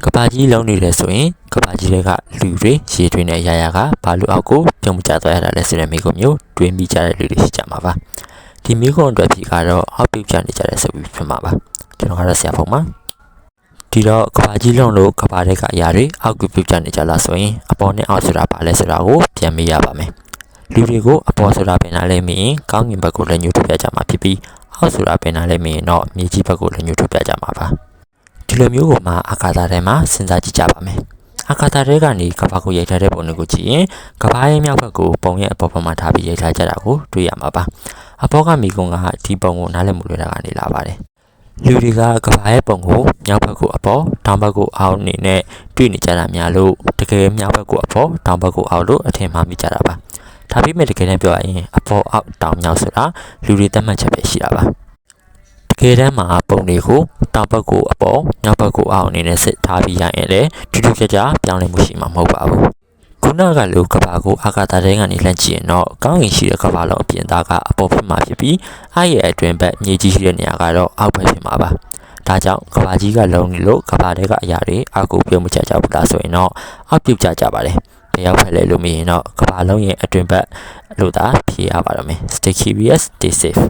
ကဘာကြီးလုံးနေတယ်ဆိုရင်ကဘာကြီးတွေကလူတွေရေတွေနဲ့ရာရာကဘာလို့အောက်ကိုပြုံးမကျသွားရတာလဲဆိုတဲ့မိကုံမျိုးတွေးမိကြတဲ့လူတွေရှိကြမှာပါဒီမိကုံအတွက်ဖြစ်ကတော့အောက်ပြုတ်ကျနေကြတဲ့ဆိုပြီးဖြစ်မှာပါကျွန်တော်ကတော့ဆရာဖုံးပါဒီတော့ကဘာကြီးလုံးလို့ကဘာတွေကအရာတွေအောက်ကိုပြုတ်ကျနေကြလားဆိုရင်အပေါ်နဲ့အောက်ဆိုတာဘာလဲဆိုတာကိုပြန်မေးရပါမယ်လူတွေကိုအပေါ်ဆိုတာပင်နာလဲမင်းကောင်းကင်ဘက်ကိုလည်းညှို့ထုတ်ပြကြမှာဖြစ်ပြီးအောက်ဆိုတာပင်နာလဲမင်းတော့မြေကြီးဘက်ကိုလည်းညှို့ထုတ်ပြကြမှာပါဒီလိုမျိုးကိုမှအာကာသထဲမှာစဉ်းစားကြည့်ကြပါမယ်အာကာသထဲကနေကဘာကိုရိုက်ထားတဲ့ပုံတွေကိုကြည့်ရင်ကဘာရဲ့မြောက်ဘက်ကိုပုံရဲ့အပေါ်ဘက်မှာထားပြီးရိုက်ထားကြတာကိုတွေ့ရမှာပါအပေါ်ကမိကုံကဒီပုံကိုနားလည်မှုလွယ်တာကနေလာပါတယ်လူတွေကကဘာရဲ့ပုံကိုမြောက်ဘက်ကိုအပေါ်တောင်ဘက်ကိုအောက်အနေနဲ့တွေ့နေကြတာများလို့တကယ်မြောက်ဘက်ကိုအပေါ်တောင်ဘက်ကိုအောက်လို့အထင်မှားမိကြတာပါဒါပေမဲ့တကယ်တမ်းပြောရရင်အပေါ်အောက်တောင်မြောက်ဆိုတာလူတွေသတ်မှတ်ချက်ပဲရှိတာပါတကယ်တမ်းမှာပုံတွေကိုတောင်ဘက်ကိုအပေါ်မြောက်ဘက်ကိုအောက်အနေနဲ့စစ်ထားပြီးရရင်လည်းထူးထူးခြားခြားပြောင်းလဲမှုရှိမှာမဟုတ်ပါဘူးခုနကလိုကဘာကိုအာကာသထဲကနေလှမ်းကြည့်ရင်တော့ကောင်းကင်ရှိတဲ့ကဘာလုံးအပြင်သားကအပေါ်ဖြစ်မှာဖြစ်ပြီးအဲ့ရဲ့အတွင်းဘက်မြေကြီးရှိတဲ့နေရာကတော့အောက်ဘက်ဖြစ်မှာပါဒါကြောင့်ကဘာကြီးကလုံးနေလို့ကဘာထဲကအရာတွေအောက်ကိုပြုံးမချကြဘူးလားဆိုရင်တော့အောက်ပြုတ်ကြပါလေဘယ်ရောက်ဖက်လဲလို့မရင်တော့ကဘာလုံးရဲ့အတွင်းဘက်လို့သာဖြေရပါတော့မယ် Stay curious, stay safe